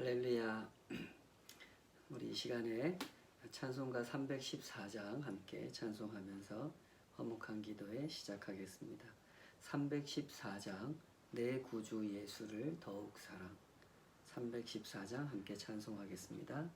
할렐루야. 우리 이 시간에 찬송가 314장 함께 찬송하면서 화목한 기도에 시작하겠습니다. 314장 내 구주 예수를 더욱 사랑. 314장 함께 찬송하겠습니다.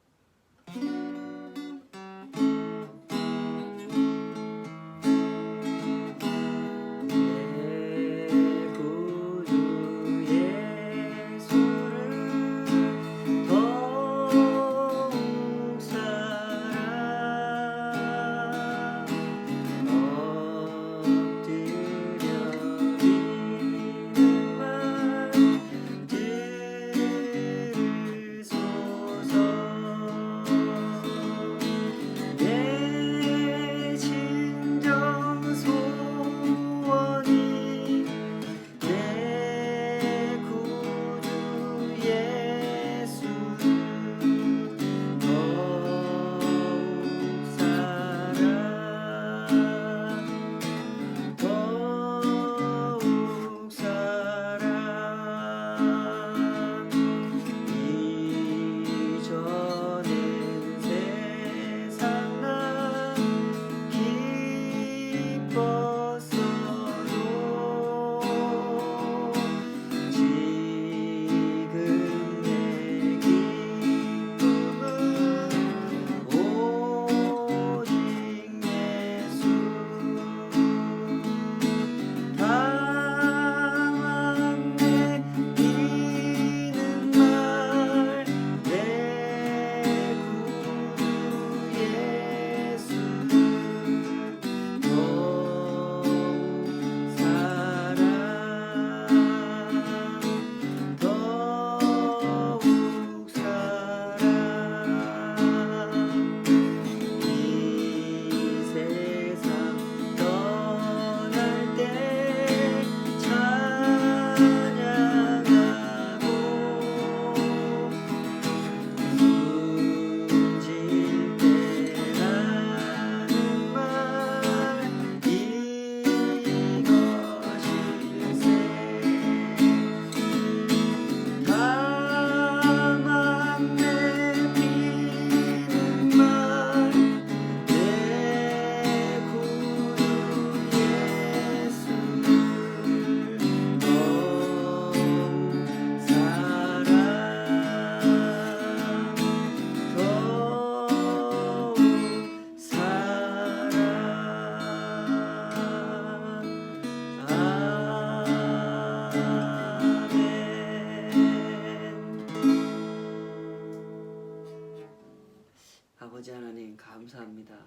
아버지 하나님 감사합니다.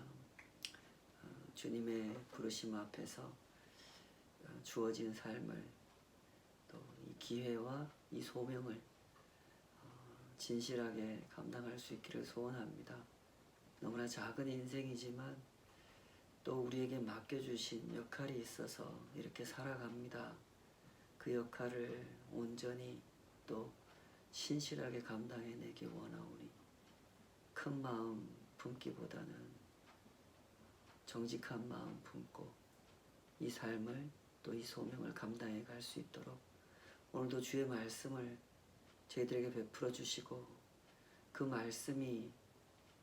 주님의 부르심 앞에서 주어진 삶을 또 이 기회와 이 소명을 진실하게 감당할 수 있기를 소원합니다. 너무나 작은 인생이지만 또 우리에게 맡겨주신 역할이 있어서 이렇게 살아갑니다. 그 역할을 온전히 또 신실하게 감당해내기 원하오니 큰 마음 품기보다는 정직한 마음 품고 이 삶을 또 이 소명을 감당해 갈 수 있도록 오늘도 주의 말씀을 저희들에게 베풀어 주시고 그 말씀이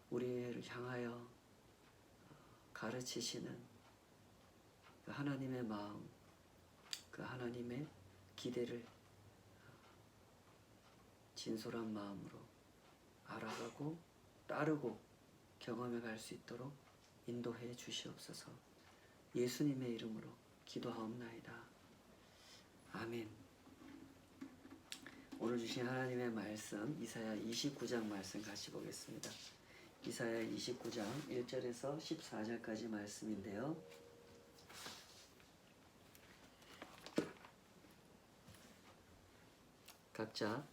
우리를 향하여 가르치시는 그 하나님의 마음, 그 하나님의 기대를 진솔한 마음으로 알아가고 따르고 경험해 갈 수 있도록 인도해 주시옵소서. 예수님의 이름으로 기도하옵나이다. 아멘. 오늘 주신 하나님의 말씀 이사야 29장 말씀 같이 보겠습니다. 이사야 29장 1절에서 14절까지 말씀인데요. 각자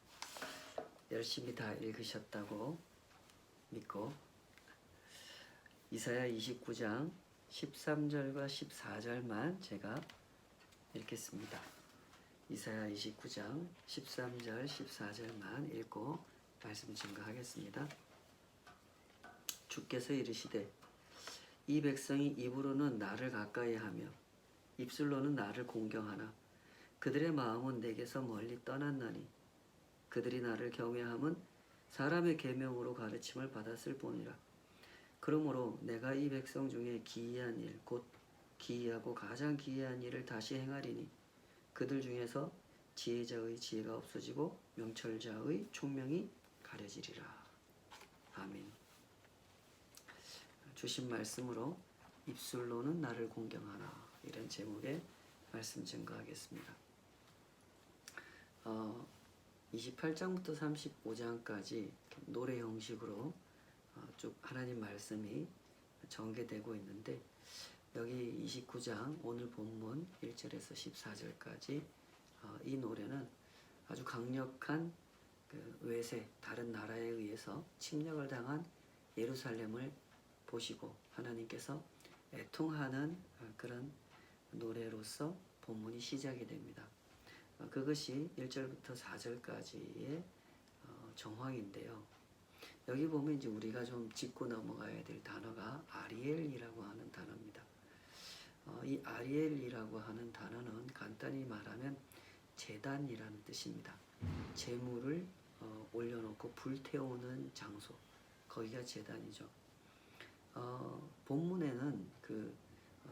열심히 다 읽으셨다고 믿고 이사야 29장 13절과 14절만 제가 읽겠습니다. 이사야 29장 13절 14절만 읽고 말씀 증거하겠습니다. 주께서 이르시되 이 백성이 입으로는 나를 가까이하며 입술로는 나를 공경하나 그들의 마음은 내게서 멀리 떠났나니 그들이 나를 경외함은 사람의 계명으로 가르침을 받았을 뿐이라. 그러므로 내가 이 백성 중에 기이한 일, 곧 기이하고 가장 기이한 일을 다시 행하리니 그들 중에서 지혜자의 지혜가 없어지고 명철자의 총명이 가려지리라. 아멘. 주신 말씀으로 입술로는 나를 공경하나, 이런 제목의 말씀 증거하겠습니다. 28장부터 35장까지 노래 형식으로 쭉 하나님 말씀이 전개되고 있는데, 여기 29장 오늘 본문 1절에서 14절까지 이 노래는 아주 강력한 그 외세, 다른 나라에 의해서 침략을 당한 예루살렘을 보시고 하나님께서 애통하는 그런 노래로서 본문이 시작이 됩니다. 그것이 1절부터 4절까지의 정황인데요. 여기 보면 이제 우리가 좀 짚고 넘어가야 될 단어가 아리엘이라고 하는 단어입니다. 이 아리엘이라고 하는 단어는 간단히 말하면 제단이라는 뜻입니다. 제물을 올려놓고 불태우는 장소, 거기가 제단이죠. 본문에는 그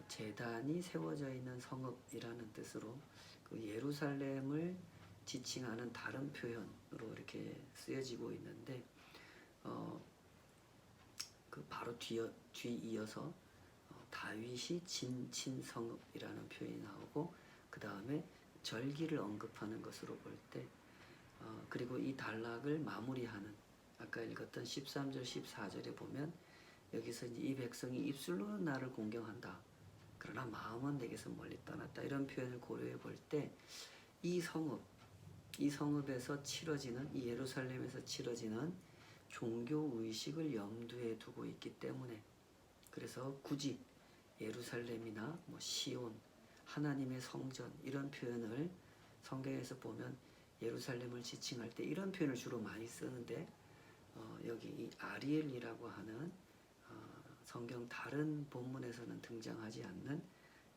제단이 세워져 있는 성읍이라는 뜻으로 그 예루살렘을 지칭하는 다른 표현으로 이렇게 쓰여지고 있는데, 그 바로 뒤이어서 다윗이 진친 성읍이라는 표현이 나오고, 그 다음에 절기를 언급하는 것으로 볼 때, 그리고 이 단락을 마무리하는 아까 읽었던 13절 14절에 보면 여기서 이제 이 백성이 입술로는 나를 공경한다, 그러나 마음은 내게서 멀리 떠났다, 이런 표현을 고려해 볼 때 이 성읍에서 치러지는, 이 예루살렘에서 치러지는 종교 의식을 염두에 두고 있기 때문에, 그래서 굳이 예루살렘이나 뭐 시온, 하나님의 성전, 이런 표현을 성경에서 보면 예루살렘을 지칭할 때 이런 표현을 주로 많이 쓰는데, 여기 이 아리엘이라고 하는 성경 다른 본문에서는 등장하지 않는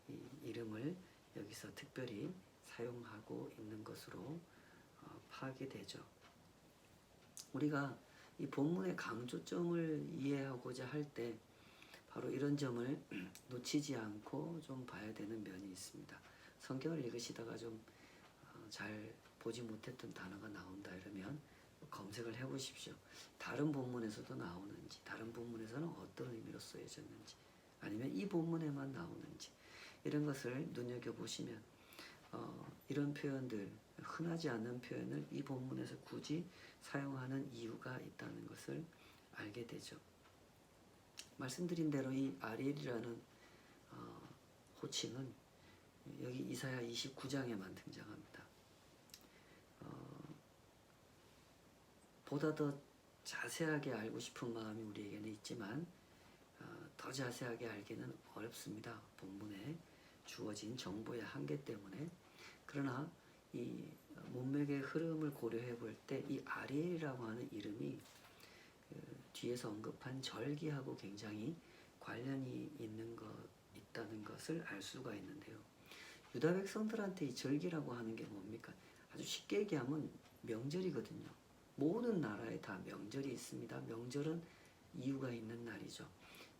이 이름을 여기서 특별히 사용하고 있는 것으로 파악이 되죠. 우리가 이 본문의 강조점을 이해하고자 할 때 바로 이런 점을 놓치지 않고 좀 봐야 되는 면이 있습니다. 성경을 읽으시다가 좀 잘 보지 못했던 단어가 나온다 이러면 검색을 해보십시오. 다른 본문에서도 나오는지, 다른 본문에서는 어떤 의미로 쓰여졌는지, 아니면 이 본문에만 나오는지, 이런 것을 눈여겨보시면 이런 표현들, 흔하지 않은 표현을 이 본문에서 굳이 사용하는 이유가 있다는 것을 알게 되죠. 말씀드린 대로 이 아리엘이라는 호칭은 여기 이사야 29장에만 등장합니다. 보다 더 자세하게 알고 싶은 마음이 우리에게는 있지만 더 자세하게 알기는 어렵습니다. 본문에 주어진 정보의 한계 때문에. 그러나 이 문맥의 흐름을 고려해 볼 때 이 아리엘이라고 하는 이름이 뒤에서 언급한 절기하고 굉장히 관련이 있다는 것을 알 수가 있는데요. 유다 백성들한테 이 절기라고 하는 게 뭡니까? 아주 쉽게 얘기하면 명절이거든요. 모든 나라에 다 명절이 있습니다. 명절은 이유가 있는 날이죠.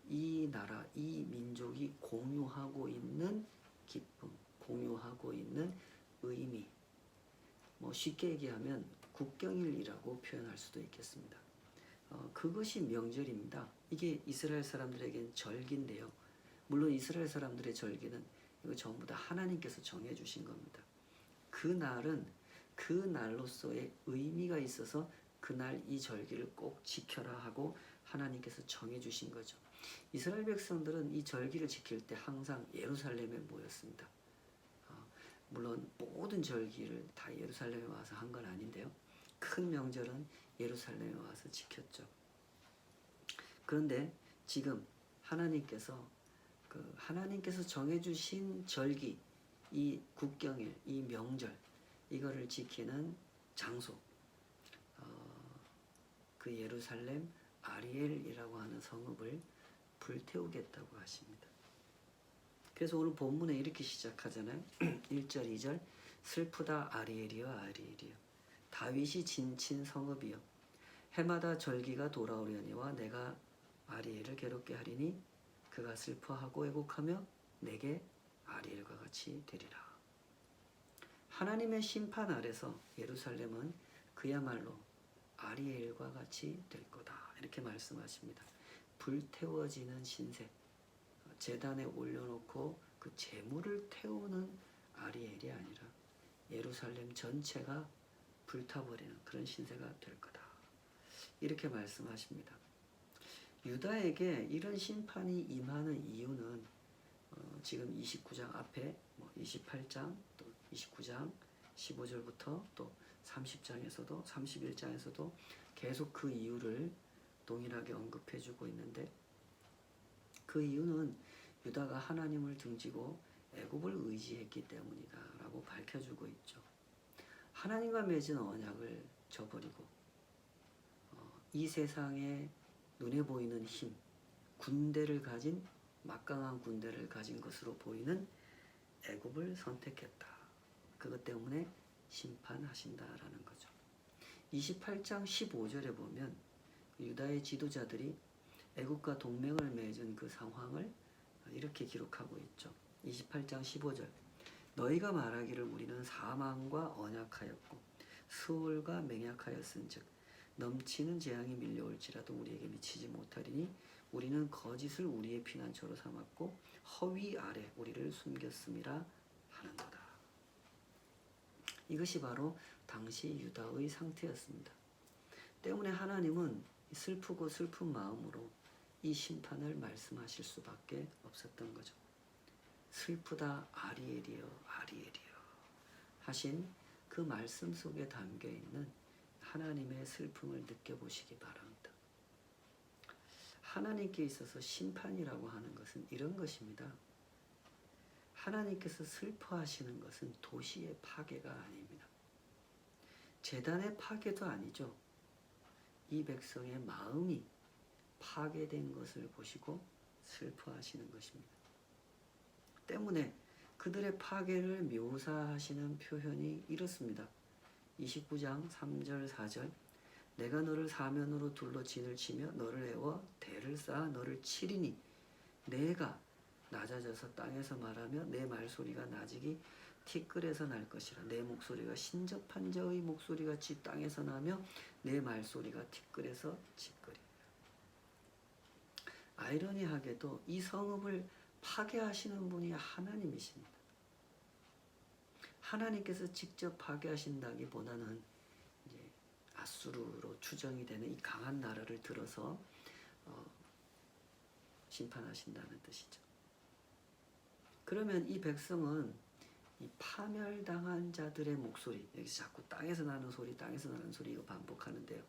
이 나라, 이 민족이 공유하고 있는 기쁨, 공유하고 있는 의미, 뭐 쉽게 얘기하면 국경일이라고 표현할 수도 있겠습니다. 그것이 명절입니다. 이게 이스라엘 사람들에겐 절기인데요. 물론 이스라엘 사람들의 절기는 이거 전부 다 하나님께서 정해주신 겁니다. 그 날은 그 날로서의 의미가 있어서 그날 이 절기를 꼭 지켜라 하고 하나님께서 정해주신 거죠. 이스라엘 백성들은 이 절기를 지킬 때 항상 예루살렘에 모였습니다. 물론 모든 절기를 다 예루살렘에 와서 한 건 아닌데요. 큰 명절은 예루살렘에 와서 지켰죠. 그런데 지금 하나님께서 정해주신 절기, 이 국경일, 이 명절, 이거를 지키는 장소, 그 예루살렘 아리엘이라고 하는 성읍을 불태우겠다고 하십니다. 그래서 오늘 본문에 이렇게 시작하잖아요. 1절 2절 슬프다 아리엘이여 아리엘이여, 다윗이 진친 성읍이여, 해마다 절기가 돌아오려니와 내가 아리엘을 괴롭게 하리니 그가 슬퍼하고 애곡하며 내게 아리엘과 같이 되리라. 하나님의 심판 아래서 예루살렘은 그야말로 아리엘과 같이 될 거다. 이렇게 말씀하십니다. 불태워지는 신세, 제단에 올려놓고 그 재물을 태우는 아리엘이 아니라 예루살렘 전체가 불타버리는 그런 신세가 될 거다. 이렇게 말씀하십니다. 유다에게 이런 심판이 임하는 이유는 지금 29장 앞에 28장 또 29장 15절부터 또 30장에서도 31장에서도 계속 그 이유를 동일하게 언급해주고 있는데, 그 이유는 유다가 하나님을 등지고 애굽을 의지했기 때문이다 라고 밝혀주고 있죠. 하나님과 맺은 언약을 저버리고 이 세상에 눈에 보이는 힘, 군대를 가진 막강한 군대를 가진 것으로 보이는 애굽을 선택했다. 그것 때문에 심판하신다라는 거죠. 28장 15절에 보면 유다의 지도자들이 애굽과 동맹을 맺은 그 상황을 이렇게 기록하고 있죠. 28장 15절, 너희가 말하기를 우리는 사망과 언약하였고 수월과 맹약하였은즉 넘치는 재앙이 밀려올지라도 우리에게 미치지 못하리니 우리는 거짓을 우리의 피난처로 삼았고 허위 아래 우리를 숨겼음이라 하는도다. 이것이 바로 당시 유다의 상태였습니다. 때문에 하나님은 슬프고 슬픈 마음으로 이 심판을 말씀하실 수밖에 없었던 거죠. 슬프다 아리엘이여 아리엘이여 하신 그 말씀 속에 담겨있는 하나님의 슬픔을 느껴보시기 바랍니다. 하나님께 있어서 심판이라고 하는 것은 이런 것입니다. 하나님께서 슬퍼하시는 것은 도시의 파괴가 아닙니다. 제단의 파괴도 아니죠. 이 백성의 마음이 파괴된 것을 보시고 슬퍼하시는 것입니다. 때문에 그들의 파괴를 묘사하시는 표현이 이렇습니다. 29장 3절 4절, 내가 너를 사면으로 둘러 진을 치며 너를 애워 대를 쌓아 너를 치리니 내가 낮아져서 땅에서 말하며 내 말소리가 나직이 티끌에서 날 것이라. 내 목소리가 신접한 자의 목소리같이 땅에서 나며 내 말소리가 티끌에서 짖으리라. 아이러니하게도 이 성읍을 파괴하시는 분이 하나님이십니다. 하나님께서 직접 파괴하신다기보다는 이제 아수르로 추정이 되는 이 강한 나라를 들어서 심판하신다는 뜻이죠. 그러면 이 백성은 이 파멸당한 자들의 목소리, 여기서 자꾸 땅에서 나는 소리, 땅에서 나는 소리 이거 반복하는데요.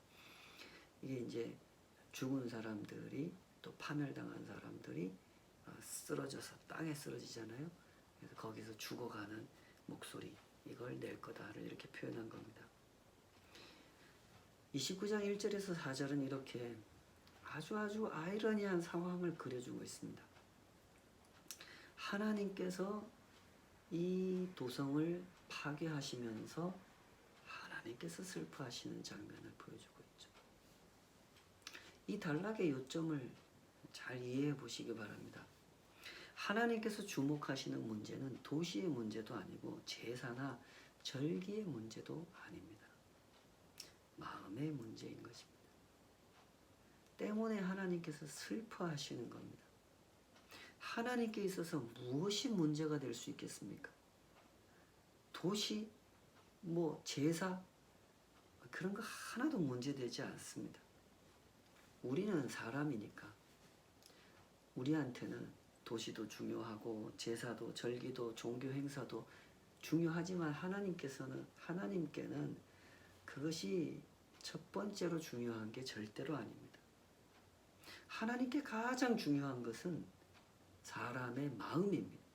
이게 이제 죽은 사람들이 또 파멸당한 사람들이 쓰러져서 땅에 쓰러지잖아요. 그래서 거기서 죽어가는 목소리, 이걸 낼 거다를 이렇게 표현한 겁니다. 29장 1절에서 4절은 이렇게 아주 아이러니한 상황을 그려주고 있습니다. 하나님께서 이 도성을 파괴하시면서 하나님께서 슬퍼하시는 장면을 보여주고 있죠. 이 단락의 요점을 잘 이해해 보시기 바랍니다. 하나님께서 주목하시는 문제는 도시의 문제도 아니고 제사나 절기의 문제도 아닙니다. 마음의 문제인 것입니다. 때문에 하나님께서 슬퍼하시는 겁니다. 하나님께 있어서 무엇이 문제가 될 수 있겠습니까? 도시, 제사, 그런 거 하나도 문제되지 않습니다. 우리는 사람이니까 우리한테는 도시도 중요하고 제사도 절기도 종교 행사도 중요하지만 하나님께는 그것이 첫 번째로 중요한 게 절대로 아닙니다. 하나님께 가장 중요한 것은 사람의 마음입니다.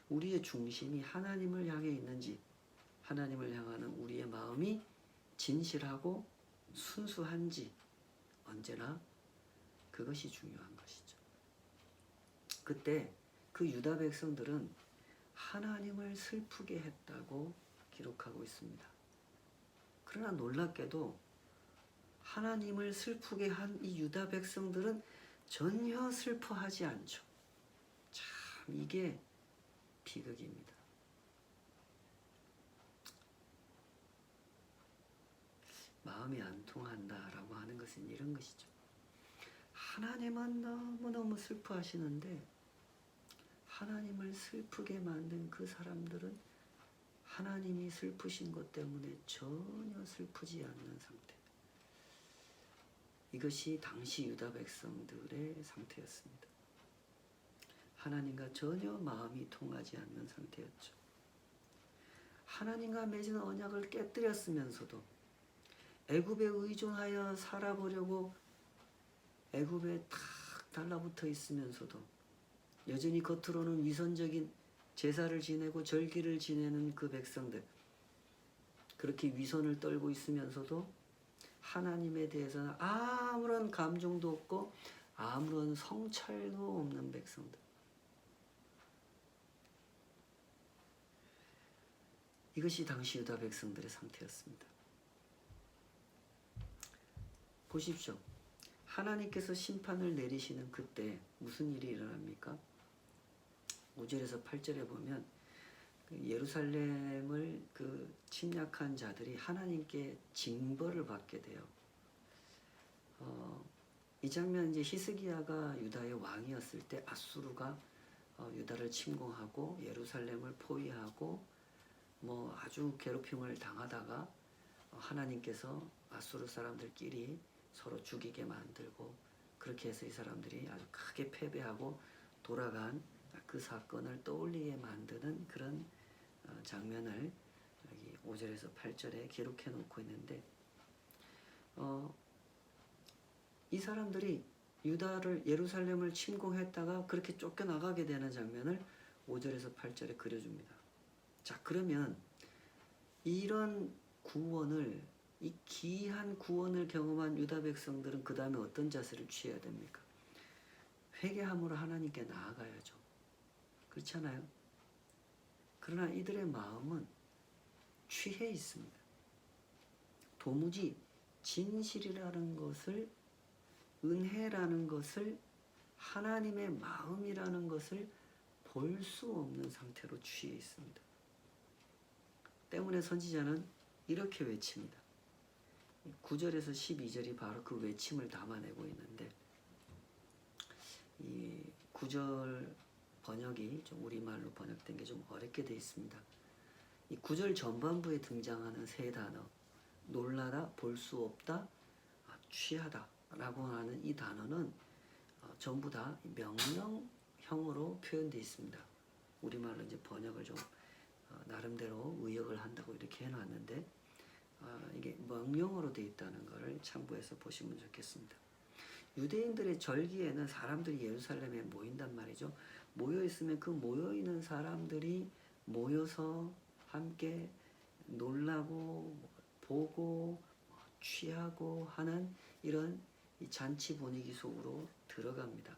우리의 중심이 하나님을 향해 있는지, 하나님을 향하는 우리의 마음이 진실하고 순수한지 언제나 그것이 중요한 것이죠. 그때 그 유다 백성들은 하나님을 슬프게 했다고 기록하고 있습니다. 그러나 놀랍게도 하나님을 슬프게 한 이 유다 백성들은 전혀 슬퍼하지 않죠. 참 이게 비극입니다. 마음이 안 통한다라고 하는 것은 이런 것이죠. 하나님은 너무너무 슬퍼하시는데 하나님을 슬프게 만든 그 사람들은 하나님이 슬프신 것 때문에 전혀 슬프지 않는 상태. 이것이 당시 유다 백성들의 상태였습니다. 하나님과 전혀 마음이 통하지 않는 상태였죠. 하나님과 맺은 언약을 깨뜨렸으면서도 애굽에 의존하여 살아보려고 애굽에 탁 달라붙어 있으면서도 여전히 겉으로는 위선적인 제사를 지내고 절기를 지내는 그 백성들, 그렇게 위선을 떨고 있으면서도 하나님에 대해서는 아무런 감정도 없고 아무런 성찰도 없는 백성들. 이것이 당시 유다 백성들의 상태였습니다. 보십시오. 하나님께서 심판을 내리시는 그때 무슨 일이 일어납니까? 5절에서 8절에 보면 예루살렘을 침략한 자들이 하나님께 징벌을 받게 돼요. 이 장면 이제 히스기야가 유다의 왕이었을 때 아수르가 유다를 침공하고 예루살렘을 포위하고 뭐 아주 괴롭힘을 당하다가 하나님께서 아수르 사람들끼리 서로 죽이게 만들고 그렇게 해서 이 사람들이 아주 크게 패배하고 돌아간 그 사건을 떠올리게 만드는 그런 장면을 여기 5절에서 8절에 기록해 놓고 있는데 이 사람들이 유다를 예루살렘을 침공했다가 그렇게 쫓겨나가게 되는 장면을 5절에서 8절에 그려줍니다. 자, 그러면 이런 구원을, 이 기이한 구원을 경험한 유다 백성들은 그 다음에 어떤 자세를 취해야 됩니까? 회개함으로 하나님께 나아가야죠. 그렇지 않아요? 그러나 이들의 마음은 취해 있습니다. 도무지 진실이라는 것을, 은혜라는 것을, 하나님의 마음이라는 것을 볼 수 없는 상태로 취해 있습니다. 때문에 선지자는 이렇게 외칩니다. 9절에서 12절이 바로 그 외침을 담아내고 있는데, 이 9절 번역이 좀 우리말로 번역된 게 좀 어렵게 되어 있습니다. 이 9절 전반부에 등장하는 세 단어, 놀라다, 볼 수 없다, 취하다 라고 하는 이 단어는 전부 다 명령형으로 표현되어 있습니다. 우리말로 이제 번역을 좀 나름대로 의역을 한다고 이렇게 해놨는데 이게 명령어로 되어 있다는 것을 참고해서 보시면 좋겠습니다. 유대인들의 절기에는 사람들이 예루살렘에 모인단 말이죠. 모여있으면 그 모여있는 사람들이 모여서 함께 놀라고 보고 취하고 하는 이런 이 잔치 분위기 속으로 들어갑니다.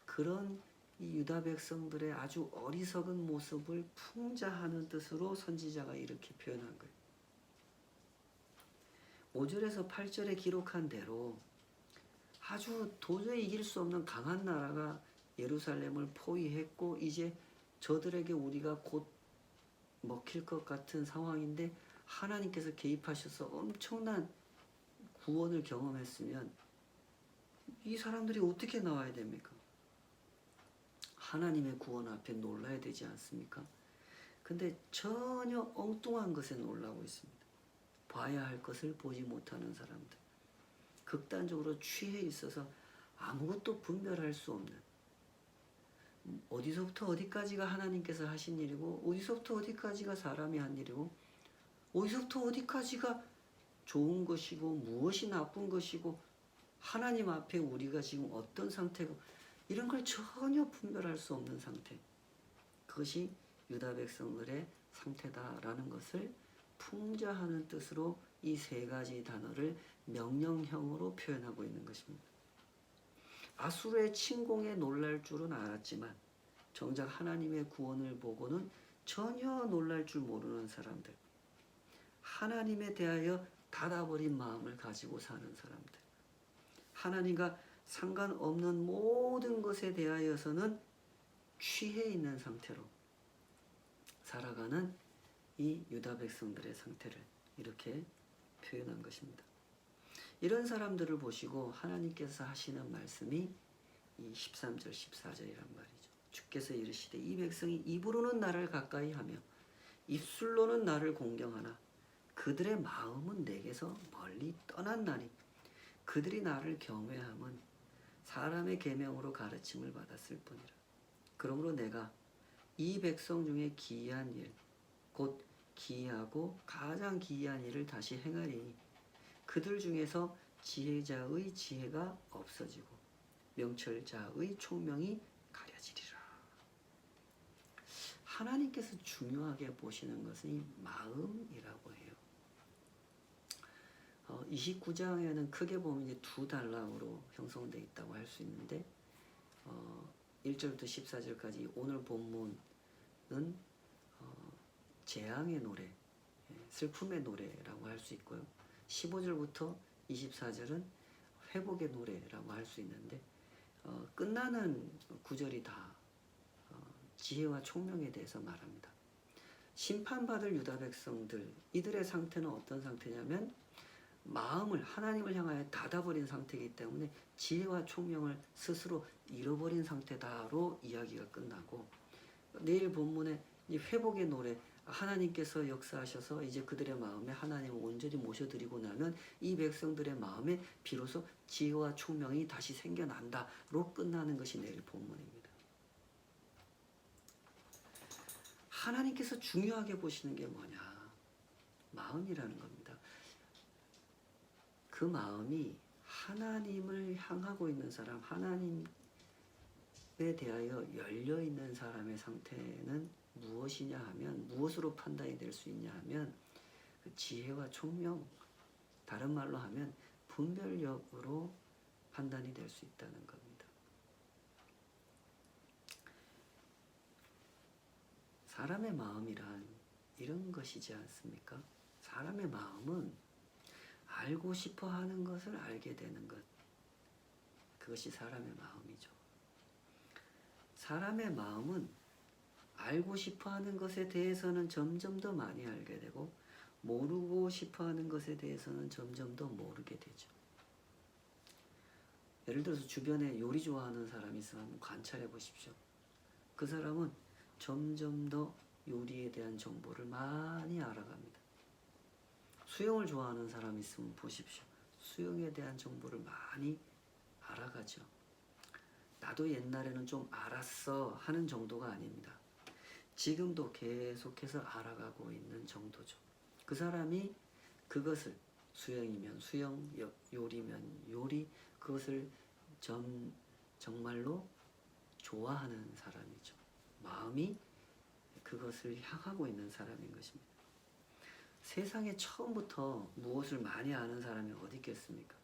그런 이 유다 백성들의 아주 어리석은 모습을 풍자하는 뜻으로 선지자가 이렇게 표현한 거예요. 5절에서 8절에 기록한 대로 아주 도저히 이길 수 없는 강한 나라가 예루살렘을 포위했고 이제 저들에게 우리가 곧 먹힐 것 같은 상황인데 하나님께서 개입하셔서 엄청난 구원을 경험했으면 이 사람들이 어떻게 나와야 됩니까? 하나님의 구원 앞에 놀라야 되지 않습니까? 근데 전혀 엉뚱한 것에 놀라고 있습니다. 봐야 할 것을 보지 못하는 사람들. 극단적으로 취해 있어서 아무것도 분별할 수 없는, 어디서부터 어디까지가 하나님께서 하신 일이고 어디서부터 어디까지가 사람이 한 일이고 어디서부터 어디까지가 좋은 것이고 무엇이 나쁜 것이고 하나님 앞에 우리가 지금 어떤 상태고 이런 걸 전혀 분별할 수 없는 상태. 그것이 유다 백성들의 상태다라는 것을 풍자하는 뜻으로 이 세 가지 단어를 명령형으로 표현하고 있는 것입니다. 아수르의 침공에 놀랄 줄은 알았지만 정작 하나님의 구원을 보고는 전혀 놀랄 줄 모르는 사람들. 하나님에 대하여 닫아버린 마음을 가지고 사는 사람들, 하나님과 상관없는 모든 것에 대하여서는 취해 있는 상태로 살아가는 이 유다 백성들의 상태를 이렇게 표현한 것입니다. 이런 사람들을 보시고 하나님께서 하시는 말씀이 이 13절 14절이란 말이죠. 주께서 이르시되 이 백성이 입으로는 나를 가까이 하며 입술로는 나를 공경하나 그들의 마음은 내게서 멀리 떠났나니 그들이 나를 경외함은 사람의 계명으로 가르침을 받았을 뿐이라. 그러므로 내가 이 백성 중에 기이한 일, 곧 기이하고 가장 기이한 일을 다시 행하리니 그들 중에서 지혜자의 지혜가 없어지고 명철자의 총명이 가려지리라. 하나님께서 중요하게 보시는 것은 이 마음이라고 해요. 29장에는 크게 보면 이제 두 단락으로 형성되어 있다고 할 수 있는데 1절부터 14절까지 오늘 본문은 재앙의 노래, 슬픔의 노래라고 할 수 있고요. 15절부터 24절은 회복의 노래라고 할 수 있는데 끝나는 구절이 다 지혜와 총명에 대해서 말합니다. 심판받을 유다 백성들, 이들의 상태는 어떤 상태냐면 마음을 하나님을 향하여 닫아버린 상태이기 때문에 지혜와 총명을 스스로 잃어버린 상태다로 이야기가 끝나고, 내일 본문에 이 회복의 노래, 하나님께서 역사하셔서 이제 그들의 마음에 하나님을 온전히 모셔드리고 나면 이 백성들의 마음에 비로소 지혜와 총명이 다시 생겨난다로 끝나는 것이 내일 본문입니다. 하나님께서 중요하게 보시는 게 뭐냐? 마음이라는 겁니다. 그 마음이 하나님을 향하고 있는 사람, 하나님에 대하여 열려있는 사람의 상태는 무엇이냐 하면, 무엇으로 판단이 될 수 있냐 하면 그 지혜와 총명, 다른 말로 하면 분별력으로 판단이 될 수 있다는 겁니다. 사람의 마음이란 이런 것이지 않습니까? 사람의 마음은 알고 싶어 하는 것을 알게 되는 것, 그것이 사람의 마음이죠. 사람의 마음은 알고 싶어 하는 것에 대해서는 점점 더 많이 알게 되고 모르고 싶어 하는 것에 대해서는 점점 더 모르게 되죠. 예를 들어서 주변에 요리 좋아하는 사람이 있으면 한번 관찰해 보십시오. 그 사람은 점점 더 요리에 대한 정보를 많이 알아갑니다. 수영을 좋아하는 사람이 있으면 보십시오. 수영에 대한 정보를 많이 알아가죠. 나도 옛날에는 좀 알았어 하는 정도가 아닙니다. 지금도 계속해서 알아가고 있는 정도죠. 그 사람이 그것을 수영이면 수영, 요리면 요리, 그것을 정말로 좋아하는 사람이죠. 마음이 그것을 향하고 있는 사람인 것입니다. 세상에 처음부터 무엇을 많이 아는 사람이 어디 있겠습니까?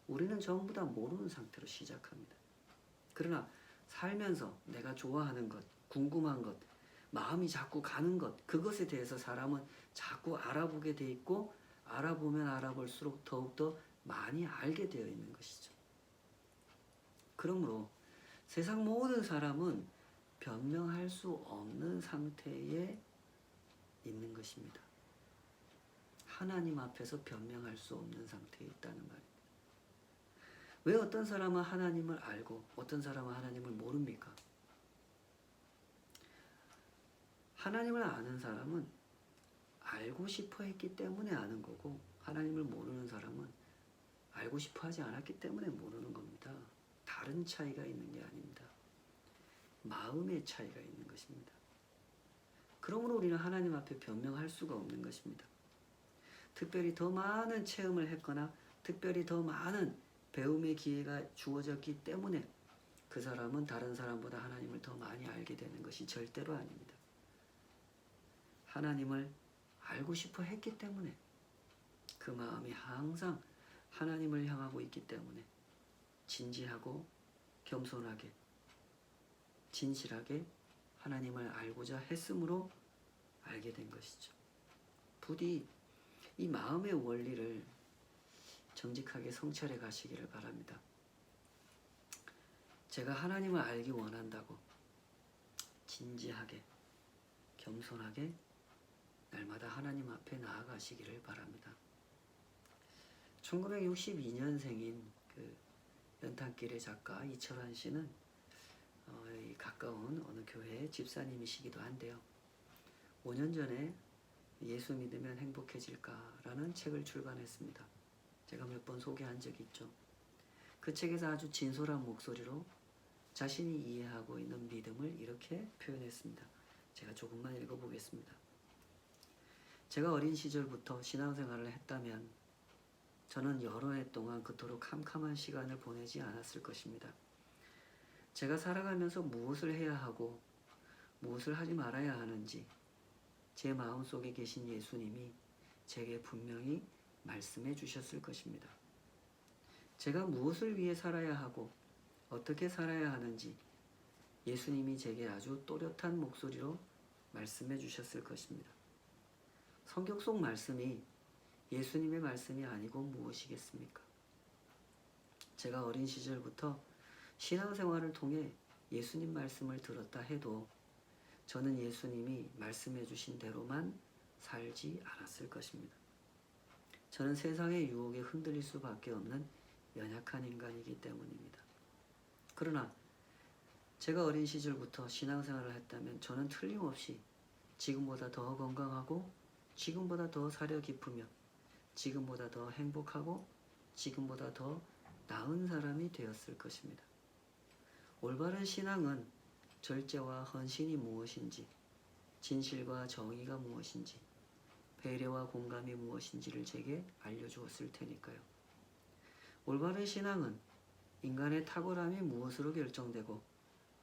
우리는 전부 다 모르는 상태로 시작합니다. 그러나 살면서 내가 좋아하는 것, 궁금한 것, 마음이 자꾸 가는 것, 그것에 대해서 사람은 자꾸 알아보게 돼 있고 알아보면 알아볼수록 더욱더 많이 알게 되어 있는 것이죠. 그러므로 세상 모든 사람은 변명할 수 없는 상태에 있는 것입니다. 하나님 앞에서 변명할 수 없는 상태에 있다는 말입니다. 왜 어떤 사람은 하나님을 알고 어떤 사람은 하나님을 모릅니까? 하나님을 아는 사람은 알고 싶어 했기 때문에 아는 거고, 하나님을 모르는 사람은 알고 싶어 하지 않았기 때문에 모르는 겁니다. 다른 차이가 있는 게 아닙니다. 마음의 차이가 있는 것입니다. 그러므로 우리는 하나님 앞에 변명할 수가 없는 것입니다. 특별히 더 많은 체험을 했거나 특별히 더 많은 배움의 기회가 주어졌기 때문에 그 사람은 다른 사람보다 하나님을 더 많이 알게 되는 것이 절대로 아닙니다. 하나님을 알고 싶어 했기 때문에, 그 마음이 항상 하나님을 향하고 있기 때문에 진지하고 겸손하게 진실하게 하나님을 알고자 했으므로 알게 된 것이죠. 부디 이 마음의 원리를 정직하게 성찰해 가시기를 바랍니다. 제가 하나님을 알기 원한다고 진지하게 겸손하게 날마다 하나님 앞에 나아가시기를 바랍니다. 1962년생인 그 연탄길의 작가 이철환 씨는 가까운 어느 교회의 집사님이시기도 한데요. 5년 전에 예수 믿으면 행복해질까라는 책을 출간했습니다. 제가 몇 번 소개한 적이 있죠. 그 책에서 아주 진솔한 목소리로 자신이 이해하고 있는 믿음을 이렇게 표현했습니다. 제가 조금만 읽어보겠습니다. 제가 어린 시절부터 신앙생활을 했다면 저는 여러 해 동안 그토록 캄캄한 시간을 보내지 않았을 것입니다. 제가 살아가면서 무엇을 해야 하고 무엇을 하지 말아야 하는지 제 마음속에 계신 예수님이 제게 분명히 말씀해 주셨을 것입니다. 제가 무엇을 위해 살아야 하고 어떻게 살아야 하는지 예수님이 제게 아주 또렷한 목소리로 말씀해 주셨을 것입니다. 성경 속 말씀이 예수님의 말씀이 아니고 무엇이겠습니까? 제가 어린 시절부터 신앙생활을 통해 예수님 말씀을 들었다 해도 저는 예수님이 말씀해 주신 대로만 살지 않았을 것입니다. 저는 세상의 유혹에 흔들릴 수밖에 없는 연약한 인간이기 때문입니다. 그러나 제가 어린 시절부터 신앙생활을 했다면 저는 틀림없이 지금보다 더 건강하고 지금보다 더 사려 깊으며 지금보다 더 행복하고 지금보다 더 나은 사람이 되었을 것입니다. 올바른 신앙은 절제와 헌신이 무엇인지, 진실과 정의가 무엇인지, 배려와 공감이 무엇인지를 제게 알려주었을 테니까요. 올바른 신앙은 인간의 탁월함이 무엇으로 결정되고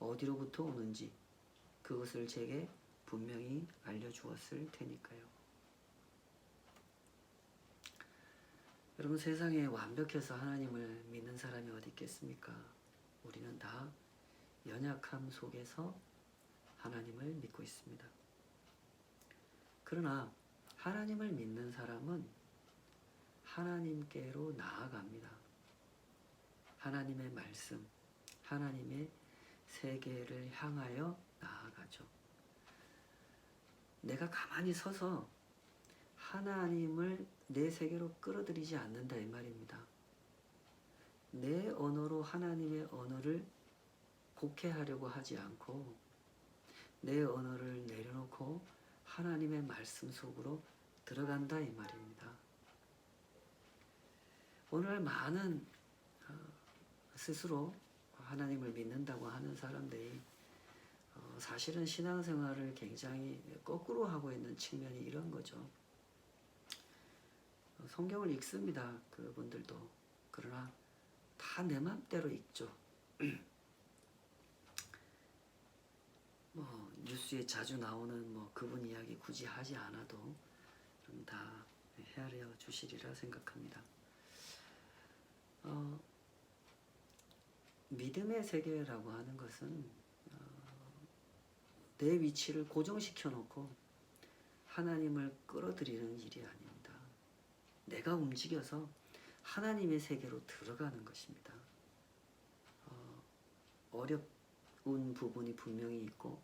어디로부터 오는지 그것을 제게 분명히 알려주었을 테니까요. 여러분, 세상에 완벽해서 하나님을 믿는 사람이 어디 있겠습니까? 우리는 다 연약함 속에서 하나님을 믿고 있습니다. 그러나 하나님을 믿는 사람은 하나님께로 나아갑니다. 하나님의 말씀, 하나님의 세계를 향하여 나아가죠. 내가 가만히 서서 하나님을 내 세계로 끌어들이지 않는다 이 말입니다. 내 언어로 하나님의 언어를 곡해하려고 하지 않고 내 언어를 내려놓고 하나님의 말씀 속으로 들어간다 이 말입니다. 오늘 많은 스스로 하나님을 믿는다고 하는 사람들이 사실은 신앙생활을 굉장히 거꾸로 하고 있는 측면이 이런 거죠. 성경을 읽습니다. 그분들도. 그러나 다 내 맘대로 읽죠. 뉴스에 자주 나오는 그분 이야기 굳이 하지 않아도 좀 다 헤아려 주시리라 생각합니다. 믿음의 세계라고 하는 것은 내 위치를 고정시켜 놓고 하나님을 끌어들이는 일이 아닙니다. 내가 움직여서 하나님의 세계로 들어가는 것입니다. 어려운 부분이 분명히 있고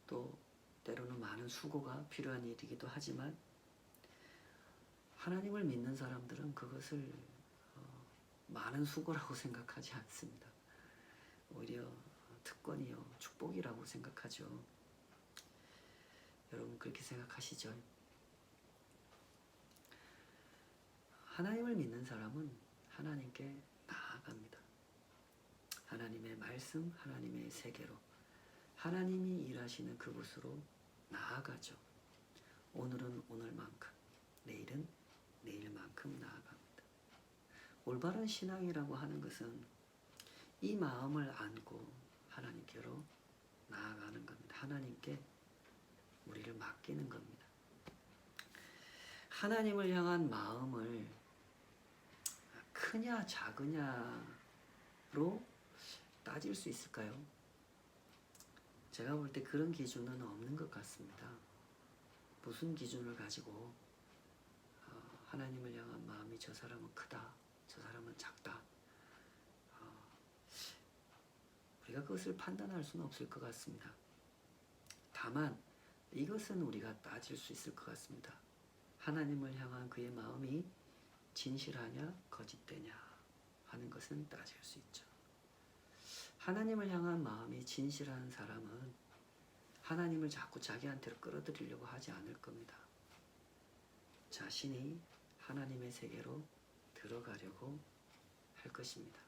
또 때로는 많은 수고가 필요한 일이기도 하지만 하나님을 믿는 사람들은 그것을 많은 수고라고 생각하지 않습니다. 오히려 특권이요 축복이라고 생각하죠. 여러분 그렇게 생각하시죠? 하나님을 믿는 사람은 하나님께 나아갑니다. 하나님의 말씀, 하나님의 세계로 하나님이 일하시는 그곳으로 나아가죠. 오늘은 오늘만큼, 내일은 내일만큼 나아갑니다. 올바른 신앙이라고 하는 것은 이 마음을 안고 하나님께로 나아가는 겁니다. 하나님께 우리를 맡기는 겁니다. 하나님을 향한 마음을 크냐 작으냐로 따질 수 있을까요? 제가 볼 때 그런 기준은 없는 것 같습니다. 무슨 기준을 가지고 하나님을 향한 마음이 저 사람은 크다, 저 사람은 작다, 우리가 그것을 판단할 수는 없을 것 같습니다. 다만 이것은 우리가 따질 수 있을 것 같습니다. 하나님을 향한 그의 마음이 진실하냐 거짓되냐 하는 것은 따질 수 있죠. 하나님을 향한 마음이 진실한 사람은 하나님을 자꾸 자기한테로 끌어들이려고 하지 않을 겁니다. 자신이 하나님의 세계로 들어가려고 할 것입니다.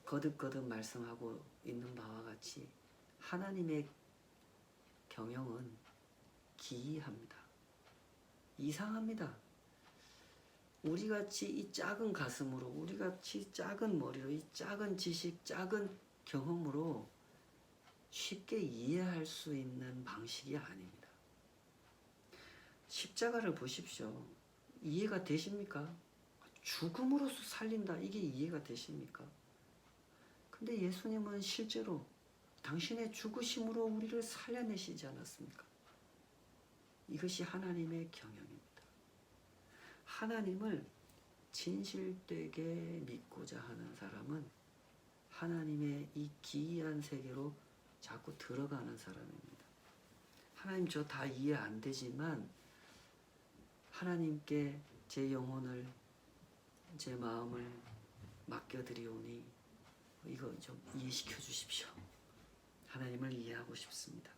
거듭거듭 말씀하고 있는 바와 같이 하나님의 경영은 기이합니다. 이상합니다. 우리같이 이 작은 가슴으로, 우리같이 작은 머리로, 이 작은 지식, 작은 경험으로 쉽게 이해할 수 있는 방식이 아닙니다. 십자가를 보십시오. 이해가 되십니까? 죽음으로써 살린다. 이게 이해가 되십니까? 근데 예수님은 실제로 당신의 죽으심으로 우리를 살려내시지 않았습니까? 이것이 하나님의 경영입니다. 하나님을 진실되게 믿고자 하는 사람은 하나님의 이 기이한 세계로 자꾸 들어가는 사람입니다. 하나님 저 다 이해 안 되지만 하나님께 제 영혼을, 제 마음을 맡겨드리오니 이거 좀 이해시켜 주십시오. 하나님을 이해하고 싶습니다.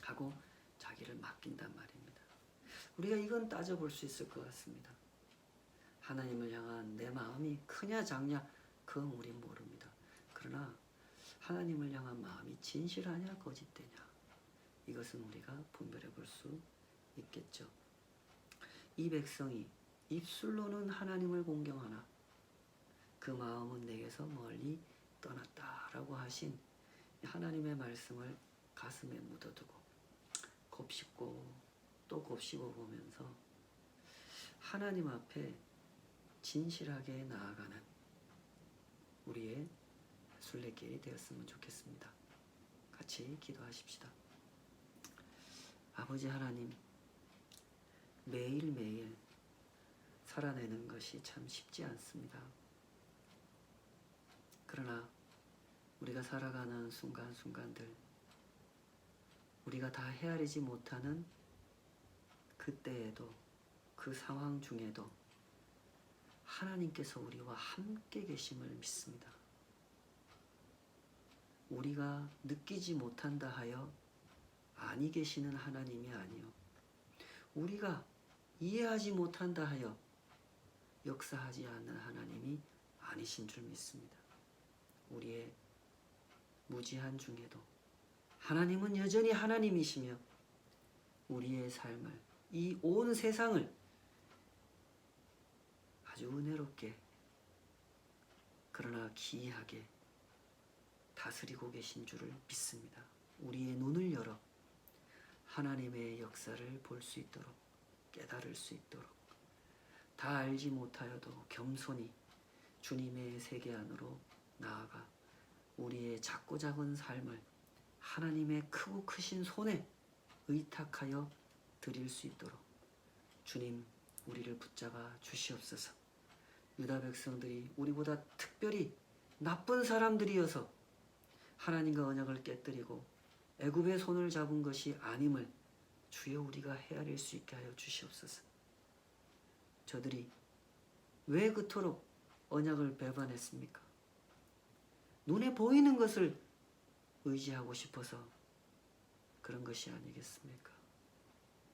하고 자기를 맡긴단 말입니다. 우리가 이건 따져볼 수 있을 것 같습니다. 하나님을 향한 내 마음이 크냐 작냐 그건 우린 모릅니다. 그러나 하나님을 향한 마음이 진실하냐 거짓되냐 이것은 우리가 분별해 볼 수 있겠죠. 이 백성이 입술로는 하나님을 공경하나 그 마음은 내게서 멀리 떠났다라고 하신 하나님의 말씀을 가슴에 묻어두고 곱씹고 또 곱씹어 보면서 하나님 앞에 진실하게 나아가는 우리의 순례길이 되었으면 좋겠습니다. 같이 기도하십시다. 아버지 하나님, 매일매일 살아내는 것이 참 쉽지 않습니다. 그러나 우리가 살아가는 순간순간들, 우리가 다 헤아리지 못하는 그때에도, 그 상황 중에도 하나님께서 우리와 함께 계심을 믿습니다. 우리가 느끼지 못한다 하여 아니 계시는 하나님이 아니요, 우리가 이해하지 못한다 하여 역사하지 않는 하나님이 아니신 줄 믿습니다. 우리의 무지한 중에도 하나님은 여전히 하나님이시며 우리의 삶을, 이 온 세상을 아주 은혜롭게 그러나 기이하게 다스리고 계신 줄을 믿습니다. 우리의 눈을 열어 하나님의 역사를 볼 수 있도록, 깨달을 수 있도록, 다 알지 못하여도 겸손히 주님의 세계 안으로 나아가 우리의 작고 작은 삶을 하나님의 크고 크신 손에 의탁하여 드릴 수 있도록 주님 우리를 붙잡아 주시옵소서. 유다 백성들이 우리보다 특별히 나쁜 사람들이어서 하나님과 언약을 깨뜨리고 애굽의 손을 잡은 것이 아님을 주여 우리가 헤아릴 수 있게 하여 주시옵소서. 저들이 왜 그토록 언약을 배반했습니까? 눈에 보이는 것을 의지하고 싶어서 그런 것이 아니겠습니까?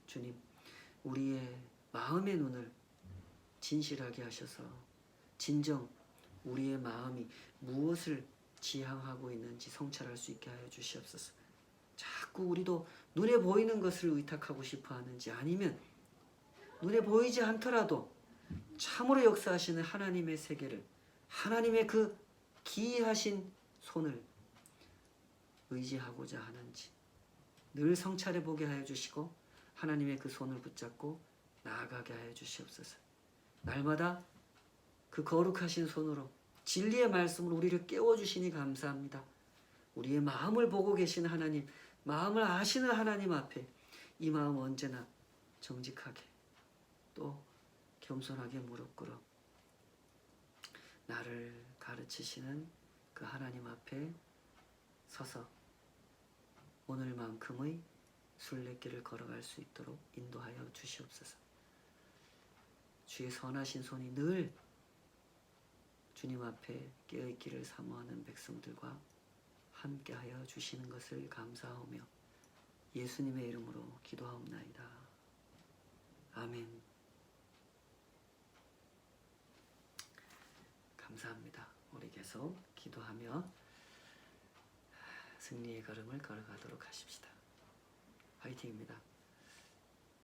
주님, 우리의 마음의 눈을 진실하게 하셔서 진정 우리의 마음이 무엇을 지향하고 있는지 성찰할 수 있게 하여 주시옵소서. 자꾸 우리도 눈에 보이는 것을 의탁하고 싶어 하는지, 아니면 눈에 보이지 않더라도 참으로 역사하시는 하나님의 세계를, 하나님의 그 기이하신 손을 의지하고자 하는지 늘 성찰해 보게 하여 주시고 하나님의 그 손을 붙잡고 나아가게 하여 주시옵소서. 날마다 그 거룩하신 손으로 진리의 말씀으로 우리를 깨워주시니 감사합니다. 우리의 마음을 보고 계신 하나님, 마음을 아시는 하나님 앞에 이 마음 언제나 정직하게 또 겸손하게 무릎 꿇어 나를 가르치시는 그 하나님 앞에 서서 오늘만큼의 순례길을 걸어갈 수 있도록 인도하여 주시옵소서. 주의 선하신 손이 늘 주님 앞에 깨어있기를 사모하는 백성들과 함께하여 주시는 것을 감사하며 예수님의 이름으로 기도하옵나이다. 아멘. 감사합니다. 우리 계속 기도하며 승리의 걸음을 걸어가도록 하십시다. 화이팅입니다.